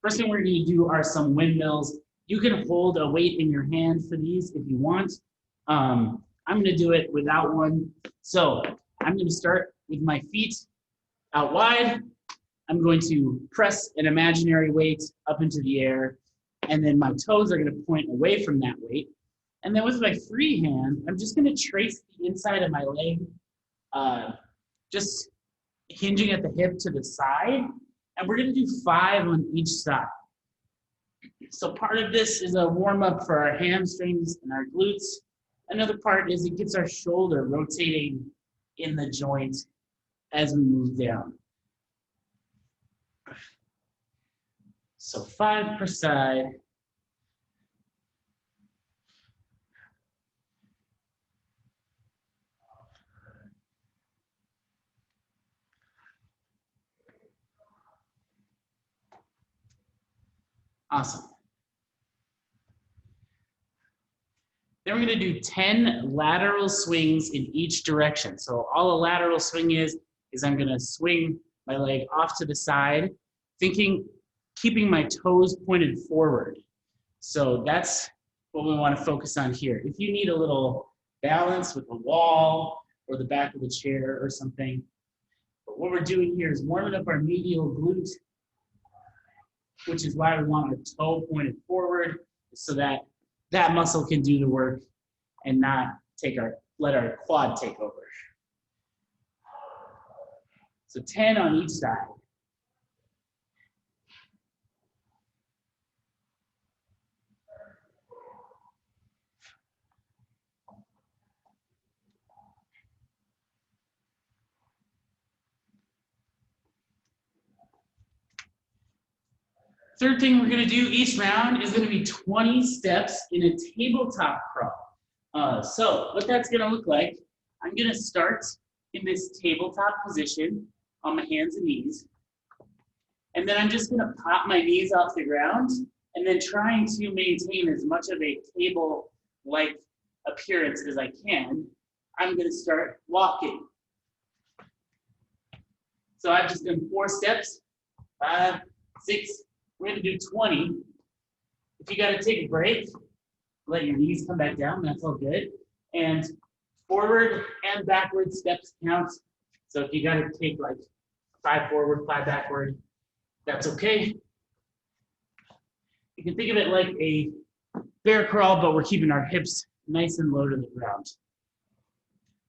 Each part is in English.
First thing we're going to do are some windmills. You can hold a weight in your hand for these if you want. I'm going to do it without one. So I'm going to start with my feet out wide. I'm going to press an imaginary weight up into the air, and then my toes are going to point away from that weight. And then with my free hand, I'm just going to trace the inside of my leg, just hinging at the hip to the side. And we're going to do 5 on each side. So part of this is a warm-up for our hamstrings and our glutes. Another part is it gets our shoulder rotating in the joint as we move down. So 5 per side. Awesome. Then we're going to do 10 lateral swings in each direction. So all a lateral swing is I'm going to swing my leg off to the side, keeping my toes pointed forward. So that's what we want to focus on here. If you need a little balance with a wall or the back of a chair or something, but what we're doing here is warming up our medial glute, which is why we want our toe pointed forward so that that muscle can do the work and not let our quad take over. So 10 on each side. Third thing we're going to do each round is going to be 20 steps in a tabletop crawl. So what that's going to look like, I'm going to start in this tabletop position on my hands and knees. And then I'm just going to pop my knees off the ground and then trying to maintain as much of a table-like appearance as I can. I'm going to start walking. So I've just done 4 steps, 5, 6, we're going to do 20. If you got to take a break, let your knees come back down. That's all good. And forward and backward steps count. So if you got to take like 5 forward, 5 backward, that's okay. You can think of it like a bear crawl, but we're keeping our hips nice and low to the ground.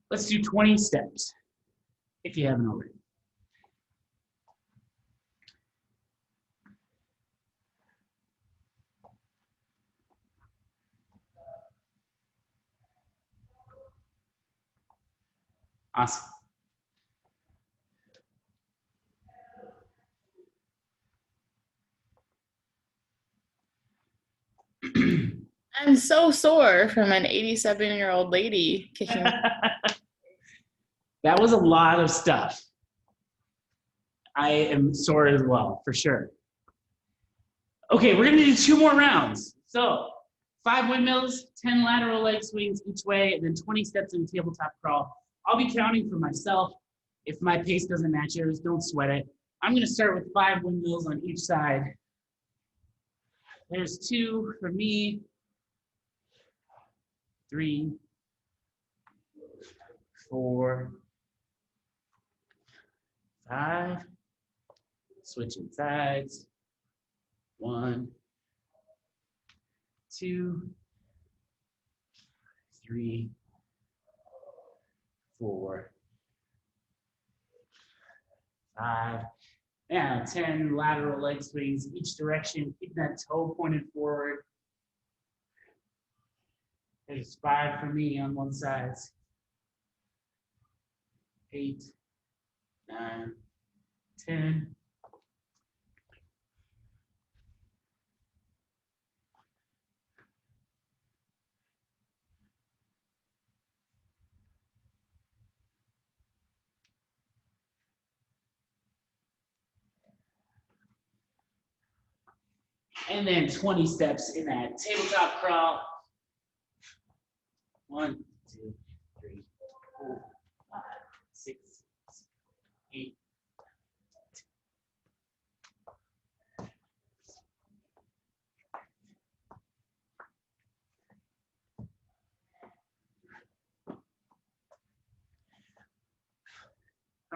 Let's do 20 steps if you haven't already. Awesome. I'm so sore from an 87-year-old lady kicking. That was a lot of stuff. I am sore as well, for sure. Okay, we're going to do 2 more rounds. So 5 windmills, 10 lateral leg swings each way, and then 20 steps in tabletop crawl. I'll be counting for myself. If my pace doesn't match yours, don't sweat it. I'm going to start with 5 windmills on each side. There's 2 for me. 3, 4, 5. Switching sides. 1, 2, 3, 4, 5. Now 10 lateral leg swings each direction. Keep that toe pointed forward. There's 5 for me on one side. 8, 9, 10. And then 20 steps in that tabletop crawl. 1, 2, 3, 4, 5, 6, 8.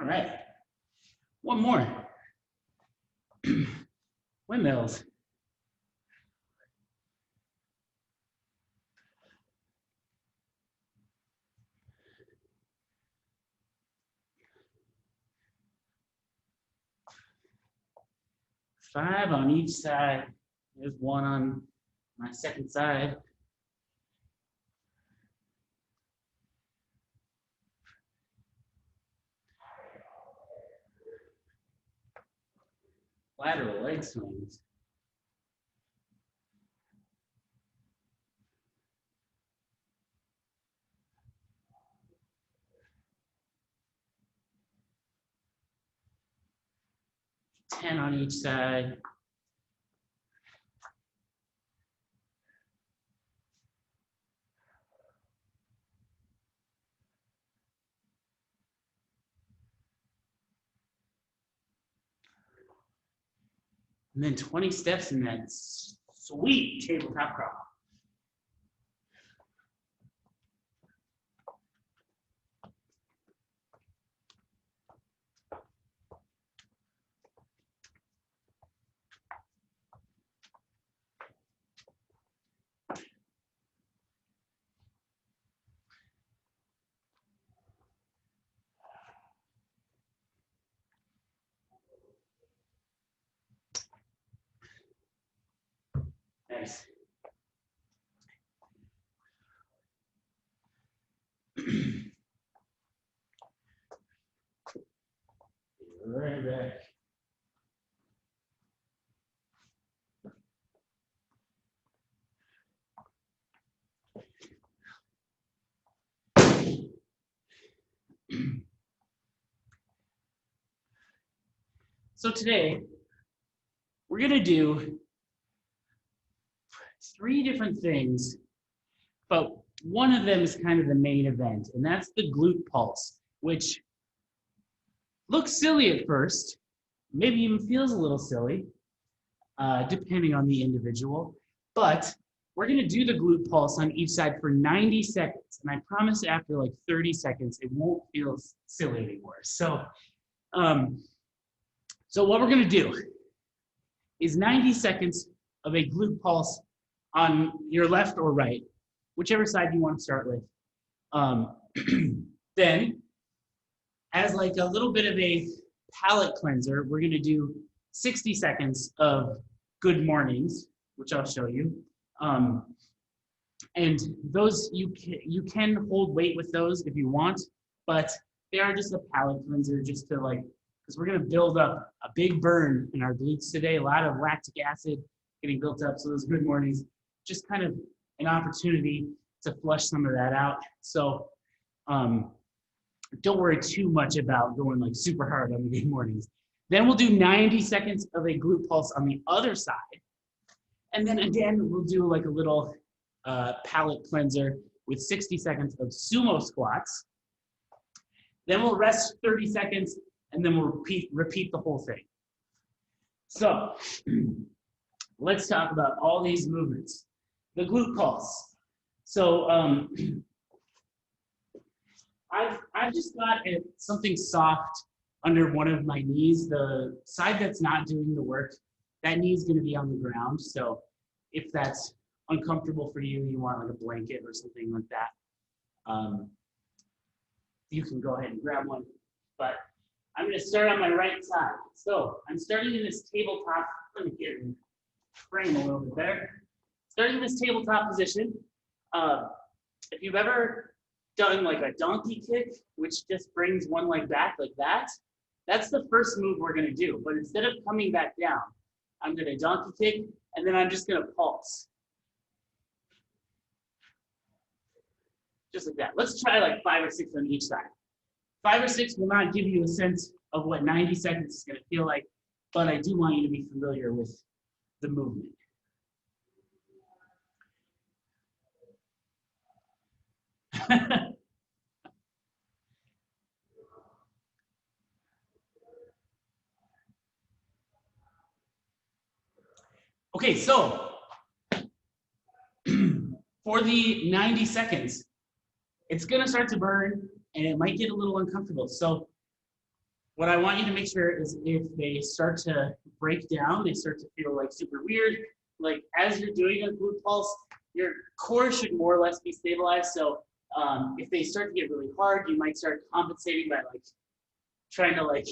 All right. One more. Windmills. Five on each side. There's one on my second side. Lateral leg swings. Ten on each side. And then 20 steps in that sweet tabletop crawl. Nice. Right back. So today, we're going to do 3 different things, but one of them is kind of the main event, and that's the glute pulse, which looks silly at first, maybe even feels a little silly, depending on the individual, but we're going to do the glute pulse on each side for 90 seconds, and I promise after like 30 seconds, it won't feel silly anymore. So what we're going to do is 90 seconds of a glute pulse on your left or right, whichever side you want to start with. Then, as like a little bit of a palate cleanser, we're going to do 60 seconds of good mornings, which I'll show you. And those, you can hold weight with those if you want, but they are just a palate cleanser just to like, because we're going to build up a big burn in our glutes today, a lot of lactic acid getting built up. So those good mornings, just kind of an opportunity to flush some of that out. So don't worry too much about going like super hard on the good mornings. Then we'll do 90 seconds of a glute pulse on the other side. And then again, we'll do like a little palate cleanser with 60 seconds of sumo squats. Then we'll rest 30 seconds, and then we'll repeat the whole thing. So let's talk about all these movements. The glute pulse. So I've just got something soft under one of my knees. The side that's not doing the work, that knee is going to be on the ground. So if that's uncomfortable for you, you want like a blanket or something like that, you can go ahead and grab one. But I'm going to start on my right side. So I'm starting in this tabletop. Let me get in frame a little bit better. Starting in this tabletop position. If you've ever done like a donkey kick, which just brings one leg back like that, that's the first move we're going to do. But instead of coming back down, I'm going to donkey kick, and then I'm just going to pulse. Just like that. Let's try like 5 or 6 on each side. 5 or 6 will not give you a sense of what 90 seconds is going to feel like, but I do want you to be familiar with the movement. Okay, so for the 90 seconds, it's going to start to burn and it might get a little uncomfortable. So What I want you to make sure is if they start to break down, they start to feel like super weird, like as you're doing a glute pulse, your core should more or less be stabilized. So if they start to get really hard, you might start compensating by like trying to like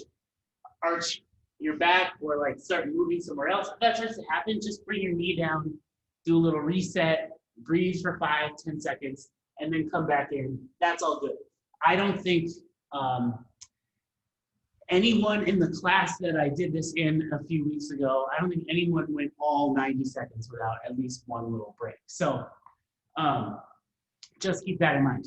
arch your back or like start moving somewhere else. If that starts to happen, just bring your knee down, do a little reset, breathe for 5-10 seconds, and then come back in. That's all good. I don't think anyone in the class that I did this in a few weeks ago, I don't think anyone went all 90 seconds without at least one little break. So just keep that in mind.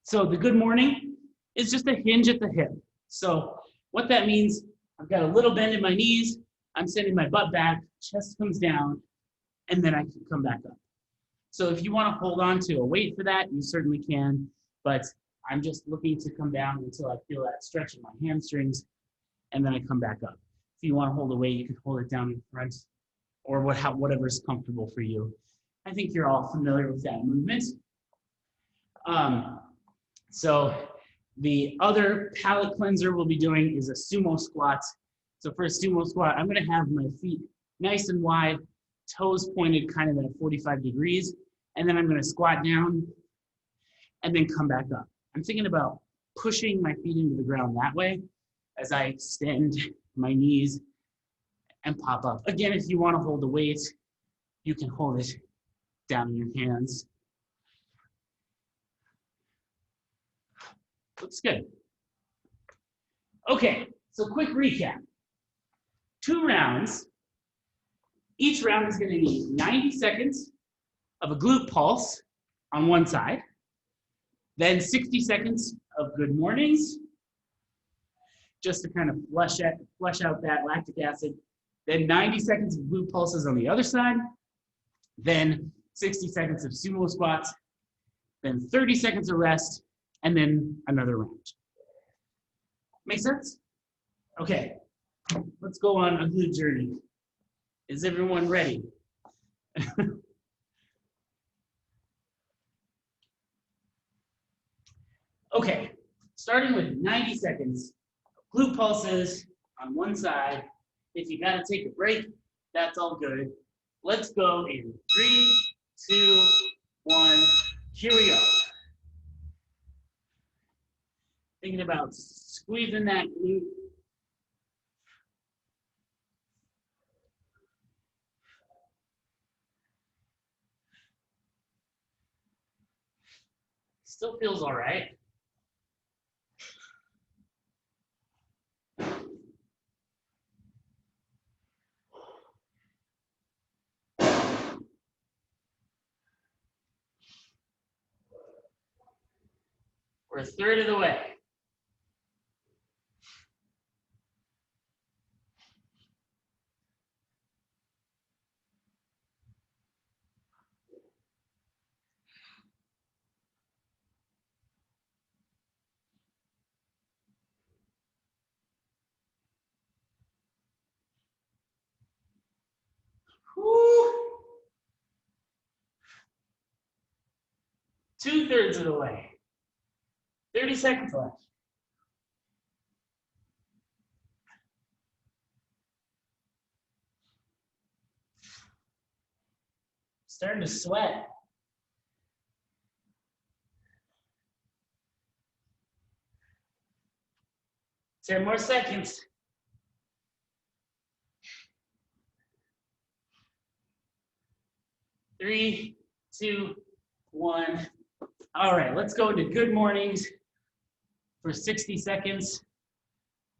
So the good morning is just a hinge at the hip. So what that means, I've got a little bend in my knees, I'm sending my butt back, chest comes down, and then I can come back up. So if you want to hold on to a weight for that, you certainly can, but I'm just looking to come down until I feel that stretch in my hamstrings, and then I come back up. If you want to hold a weight, you can hold it down in front, or whatever's comfortable for you. I think you're all familiar with that movement. So the other palate cleanser we'll be doing is a sumo squat. So for a sumo squat, I'm going to have my feet nice and wide, toes pointed kind of at 45 degrees, and then I'm going to squat down and then come back up. I'm thinking about pushing my feet into the ground that way as I extend my knees and pop up. Again, if you want to hold the weight, you can hold it down in your hands. Looks good. Okay, so quick recap. 2 rounds. Each round is going to need 90 seconds of a glute pulse on one side, then 60 seconds of good mornings, just to kind of flush out that lactic acid, then 90 seconds of glute pulses on the other side, then 60 seconds of sumo squats, then 30 seconds of rest, and then another round. Make sense? Okay, let's go on a glute journey. Is everyone ready? Okay, starting with 90 seconds, glute pulses on one side. If you gotta take a break, that's all good. Let's go in 3, 2, 1, here we go. Thinking about squeezing that glute. Still feels all right. We're a third of the way. Woo! 2/3 of the way. 30 seconds left. Starting to sweat. Ten more seconds. Three, two, one. All right, let's go into good mornings for 60 seconds.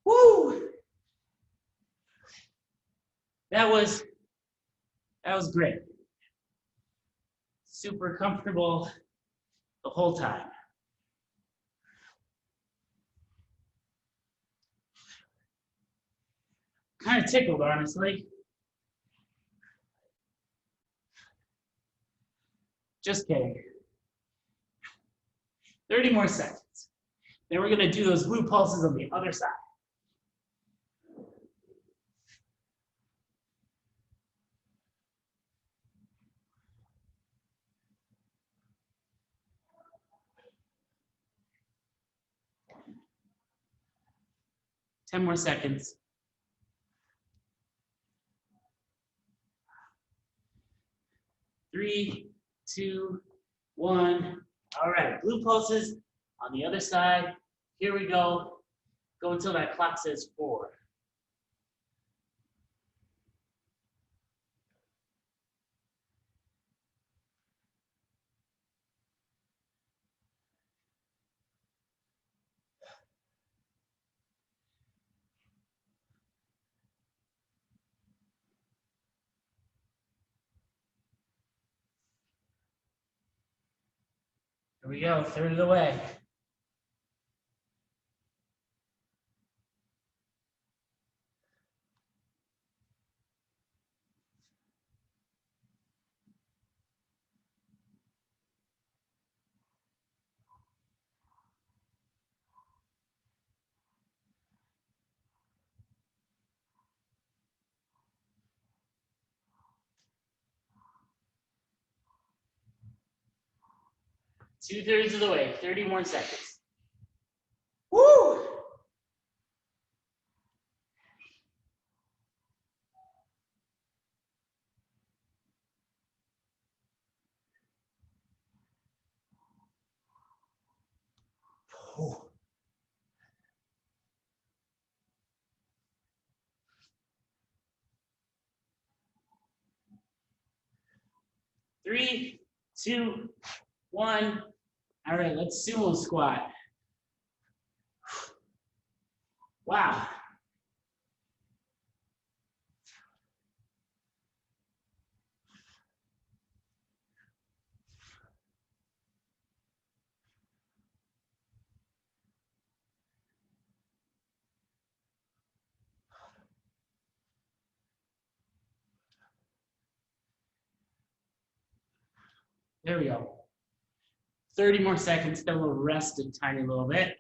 Woo! That was great. Super comfortable the whole time. Kind of tickled, honestly. Just kidding. 30 more seconds. Then we're gonna do those glute pulses on the other side. 10 more seconds. 3, 2, 1. All right, glute pulses on the other side. Here we go. Go until that clock says 4. Here we go, third of the way. Two-thirds of the way, 30 more seconds. Woo! Whew. 3, 2, 1. All right, let's sumo squat. Wow. There we go. 30 more seconds, then we'll rest a tiny little bit.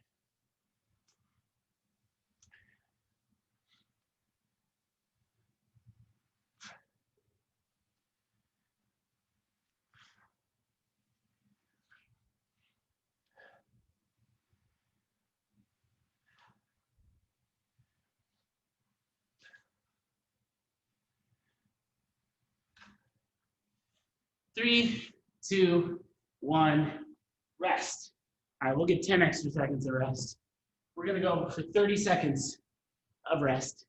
Three, 2, 1, rest. All right, we'll get 10 extra seconds of rest. We're gonna go for 30 seconds of rest.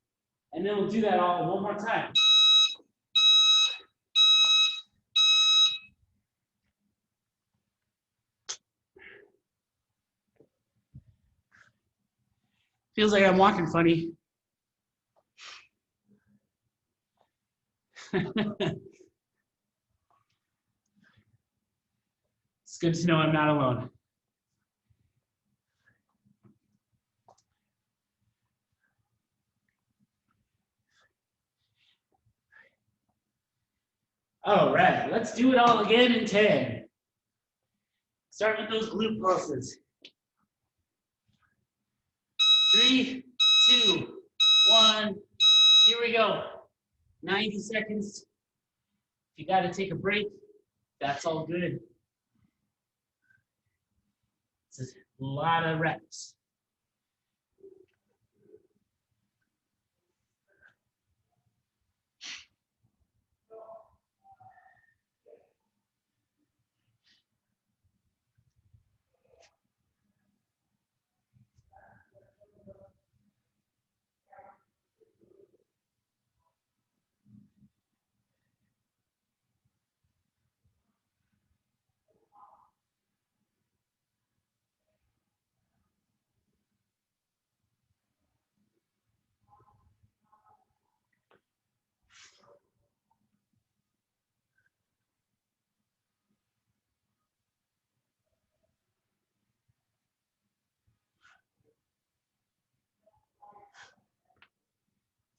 And then we'll do that all one more time. Feels like I'm walking funny. It's good to know I'm not alone. All right, let's do it all again in 10. Start with those glute pulses. 3, 2, 1. Here we go. 90 seconds. If you got to take a break, that's all good. It's a lot of reps.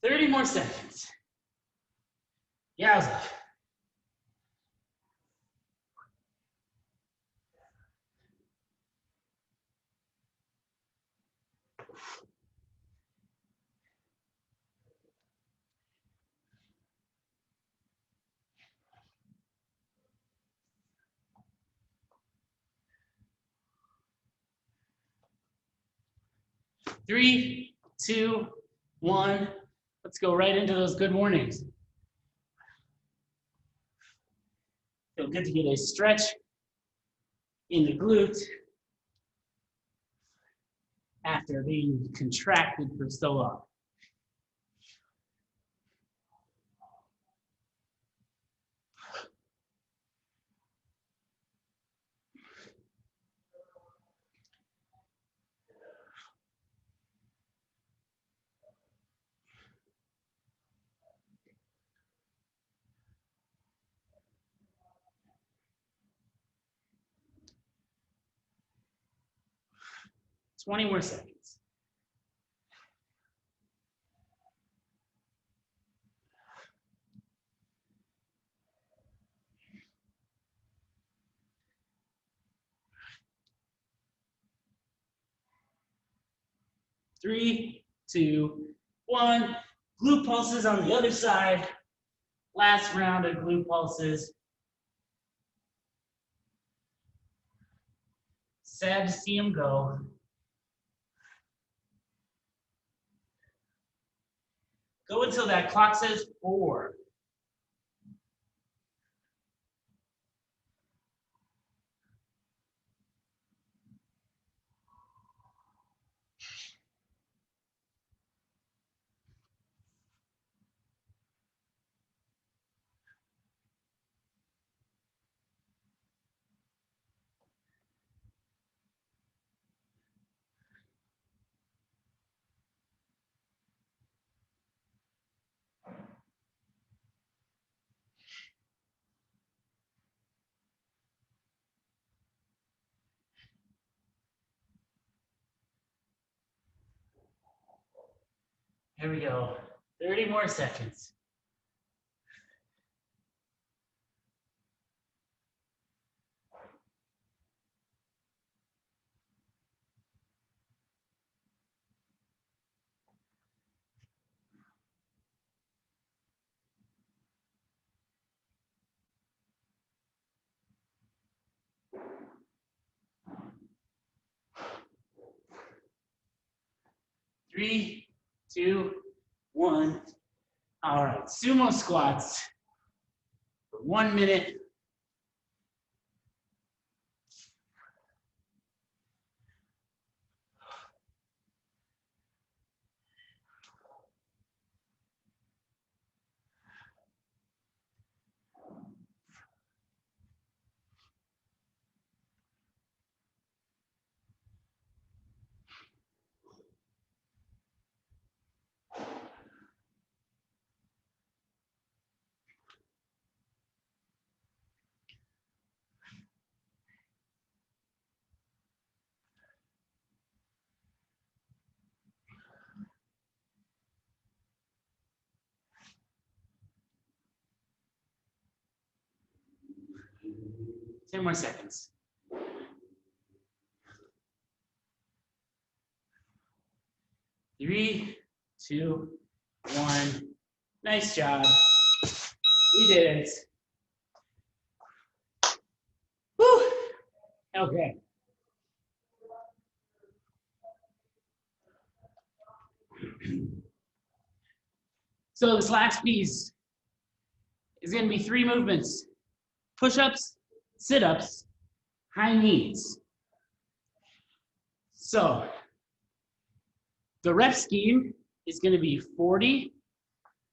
Thirty more seconds. Yowza. Three, 2, 1. Let's go right into those good mornings. Feel good to get a stretch in the glute after being contracted for so long. Twenty more seconds. Three, two, one. Glute pulses on the other side. Last round of glute pulses. Sad to see them go. Go until that clock says 4. Here we go. 30 more seconds. Three, two, one. All right, sumo squats for 1 minute. Ten more seconds. Three, two, one. Nice job. We did it. Whew. Okay. So this last piece is going to be 3 movements. Push-ups, sit-ups, high knees. So the rep scheme is going to be 40.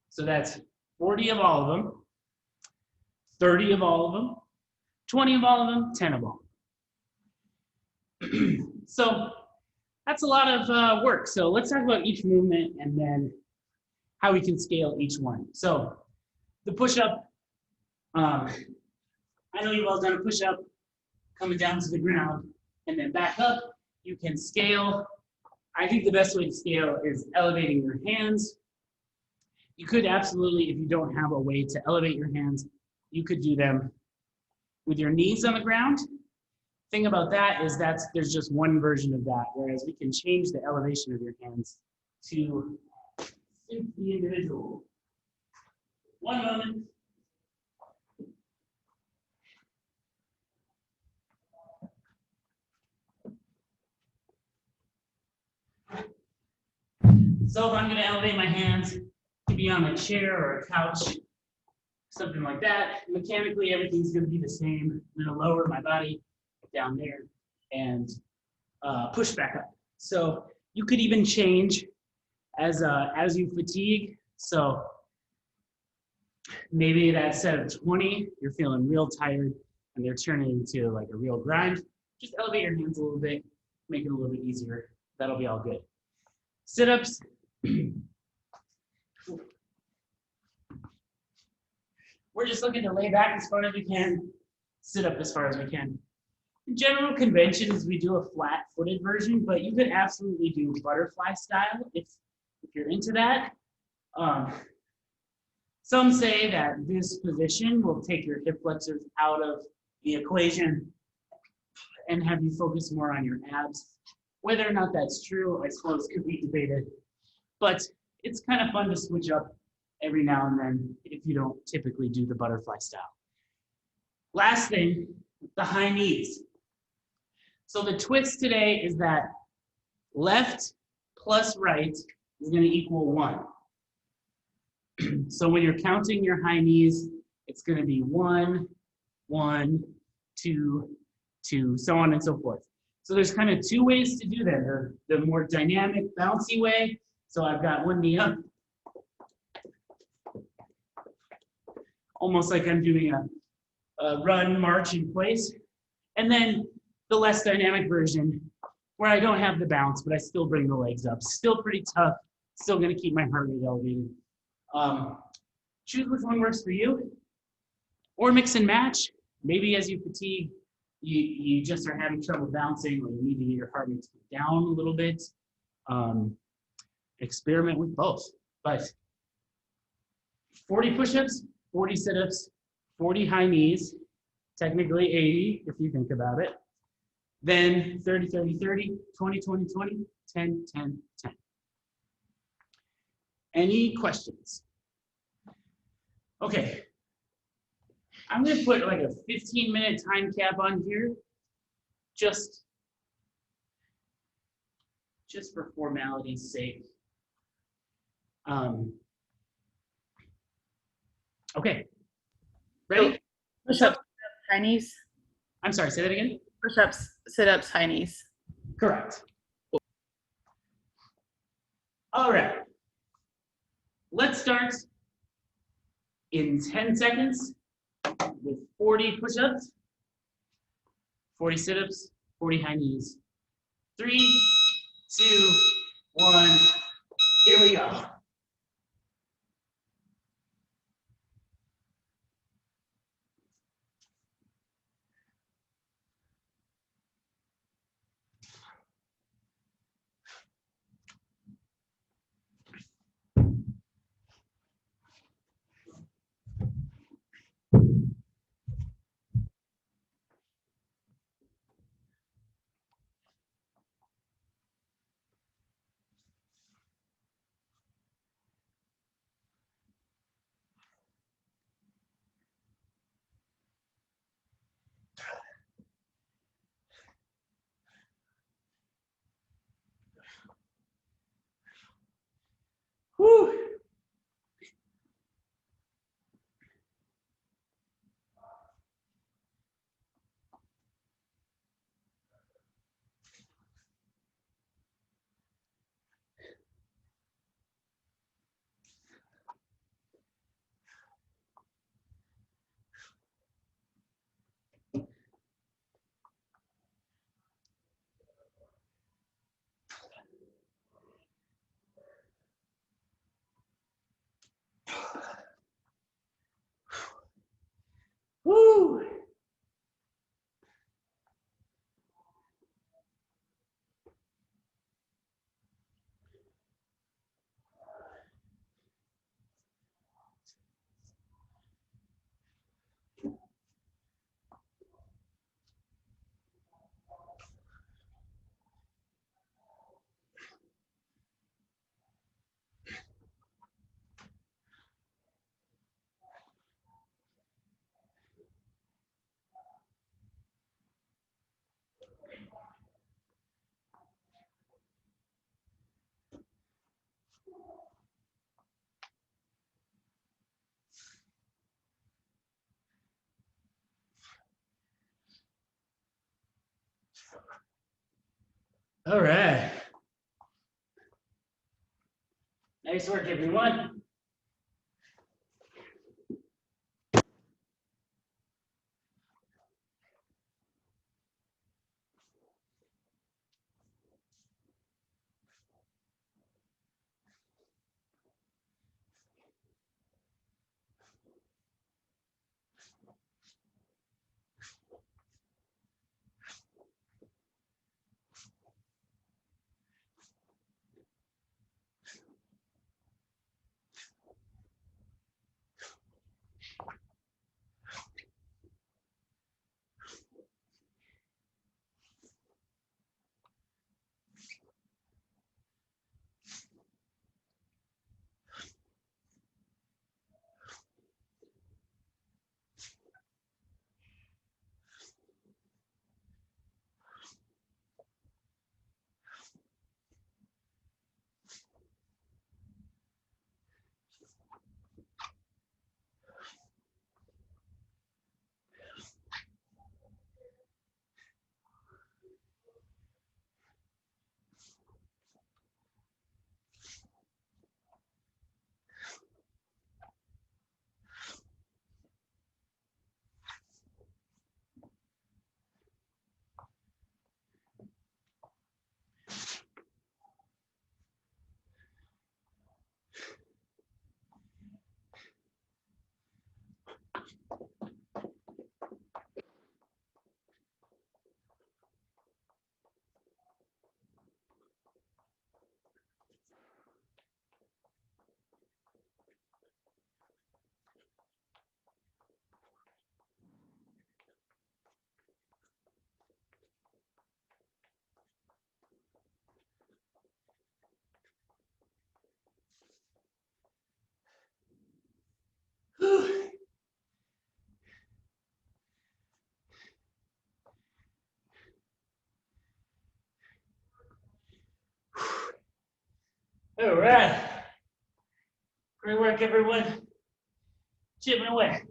So that's 40 of all of them, 30 of all of them, 20 of all of them, 10 of all of them. So that's a lot of work. So let's talk about each movement and then how we can scale each one. So the push-up, I know you've all done a push-up coming down to the ground and then back up. You can scale. I think the best way to scale is elevating your hands. You could absolutely, if you don't have a way to elevate your hands, you could do them with your knees on the ground. Thing about that is there's just one version of that, whereas we can change the elevation of your hands to suit the individual. One moment. So if I'm going to elevate my hands to be on a chair or a couch, something like that, mechanically everything's going to be the same. I'm going to lower my body down there and push back up. So you could even change as you fatigue. So maybe that set of 20, you're feeling real tired and they're turning into like a real grind. Just elevate your hands a little bit, make it a little bit easier. That'll be all good. Sit-ups. We're just looking to lay back as far as we can, sit up as far as we can. In general conventions, we do a flat-footed version, but you could absolutely do butterfly style if you're into that. Some say that this position will take your hip flexors out of the equation and have you focus more on your abs. Whether or not that's true, I suppose, could be debated. But it's kind of fun to switch up every now and then if you don't typically do the butterfly style. Last thing, the high knees. So the twist today is that left plus right is going to equal 1. So when you're counting your high knees, it's going to be 1, 1, 2, 2, so on and so forth. So there's kind of 2 ways to do that. The more dynamic, bouncy way. So I've got one knee up, almost like I'm doing a run, march in place. And then the less dynamic version, where I don't have the bounce, but I still bring the legs up. Still pretty tough. Still going to keep my heart rate elevated. Choose which one works for you, or mix and match. Maybe as you fatigue, you just are having trouble bouncing, or you need to get your heart rate to go down a little bit. Experiment with both. But 40 push-ups, 40 sit-ups, 40 high knees, technically 80 if you think about it. Then 30, 30, 30, 20, 20, 20, 10, 10, 10. Any questions? Okay. I'm going to put like a 15-minute time cap on here, just for formality's sake. Okay. Ready? Push-ups, high knees. I'm sorry, say that again? Push-ups, sit-ups, high knees. Correct. All right. Let's start in 10 seconds with 40 push-ups, 40 sit-ups, 40 high knees. 3, 2, 1, here we go. All right. Nice work, everyone. Whew. All right. Great work, everyone. Chipping away.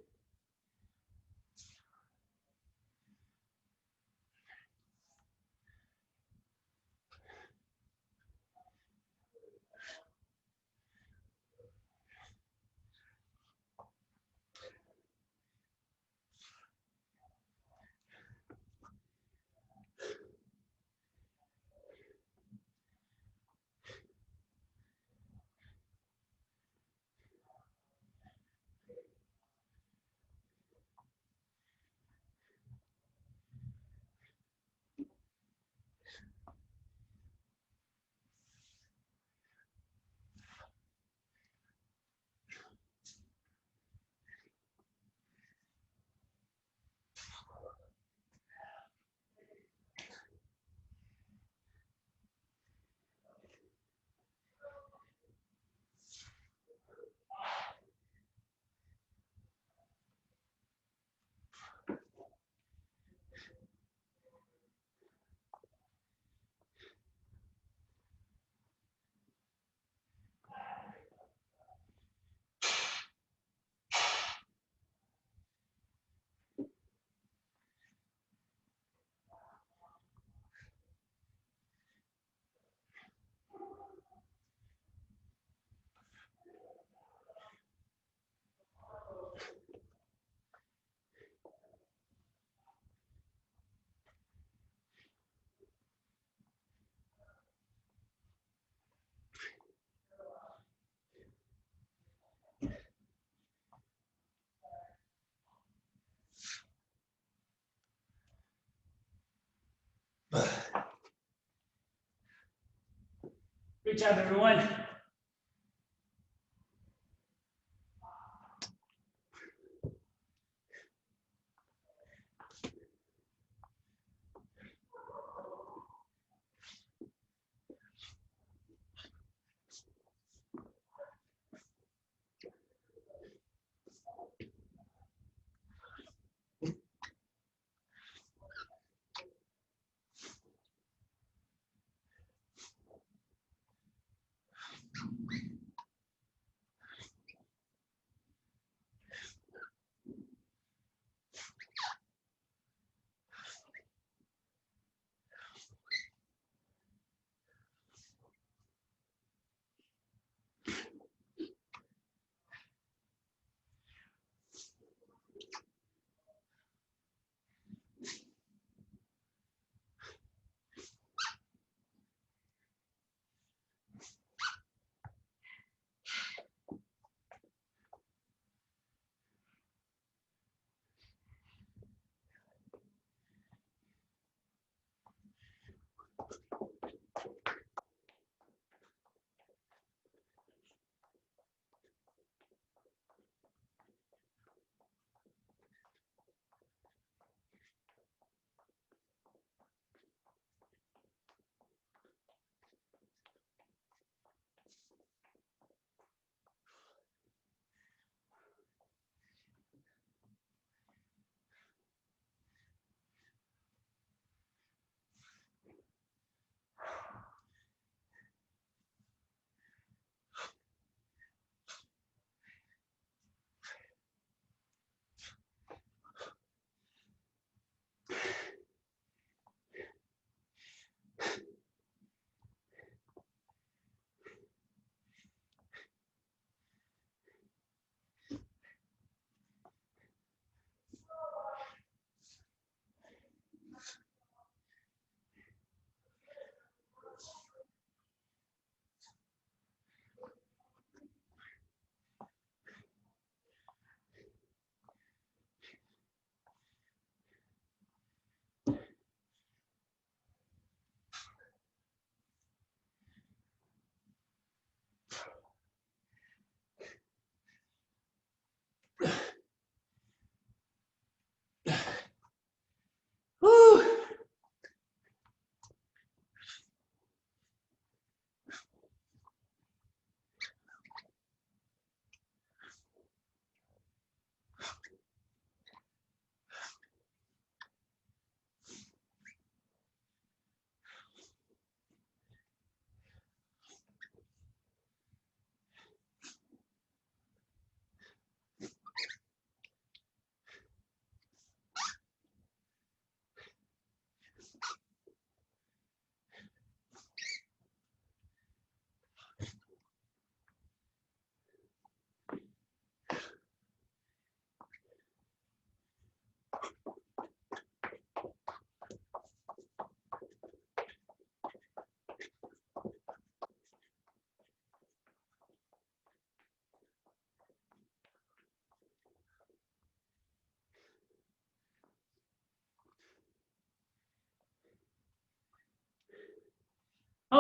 Good job, everyone.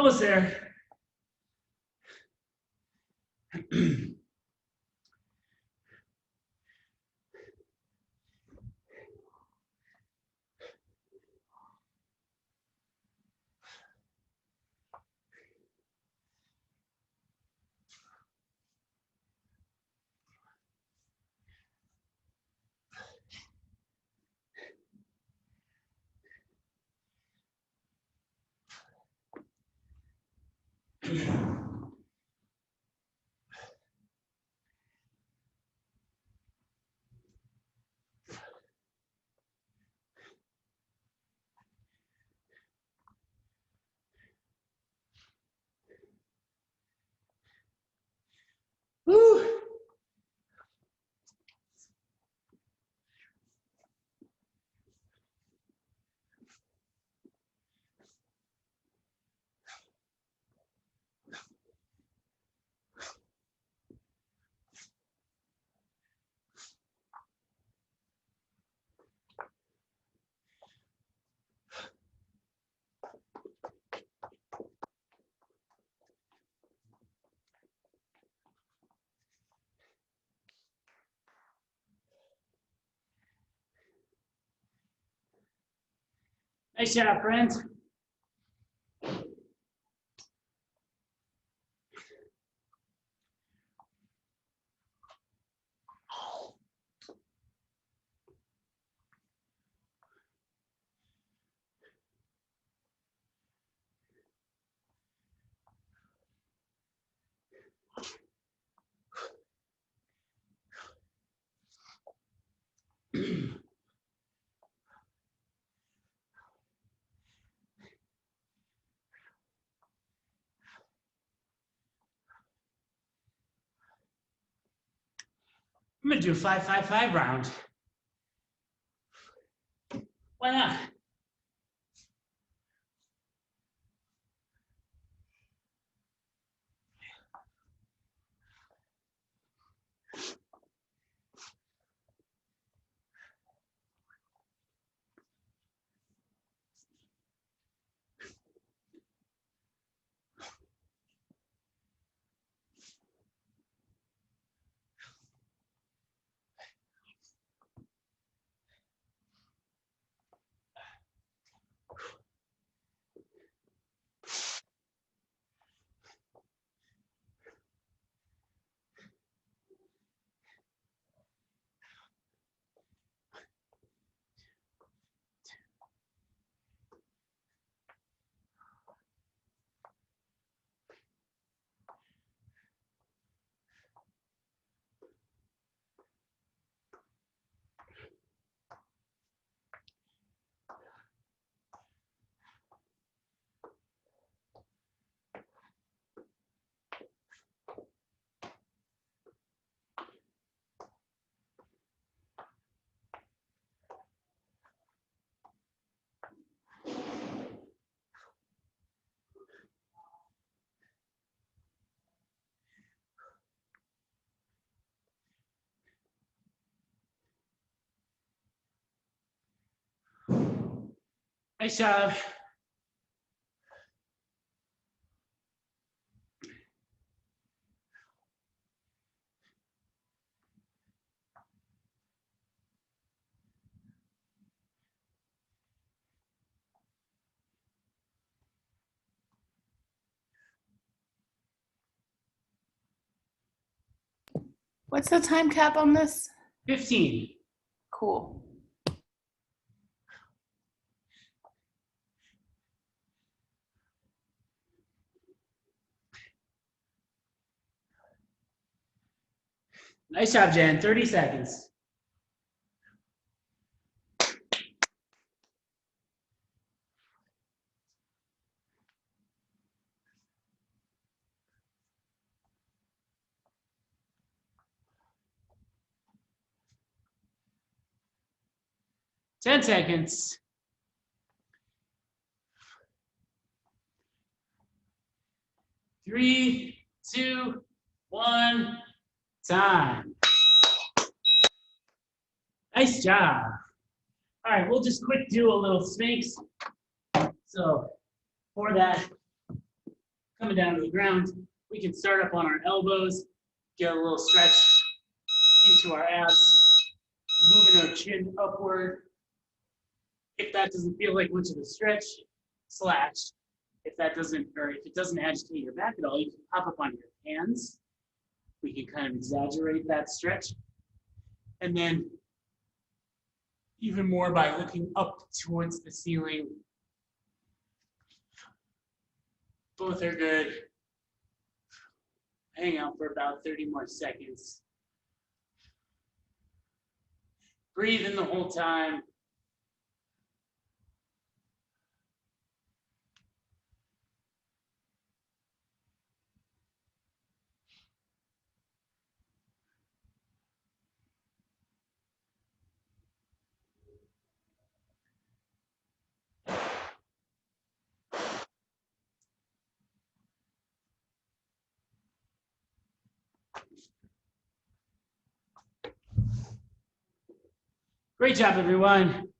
Almost there. Woo. Nice job, friends. I'm gonna do a 5-5-5 round. Why not? Nice job. What's the time cap on this? 15. Cool. Nice job, Jen. 30 seconds. Ten seconds. 3, 2, 1, time. Nice job. All right, we'll just quick do a little Sphinx. So for that, coming down to the ground. We can start up on our elbows, get a little stretch into our abs, moving our chin upward. If that doesn't feel like much of a stretch, slash. If that doesn't, or if it doesn't agitate your back at all, you can pop up on your hands. We can kind of exaggerate that stretch. And then even more by looking up towards the ceiling. Both are good. Hang out for about 30 more seconds. Breathe in the whole time. Great job, everyone.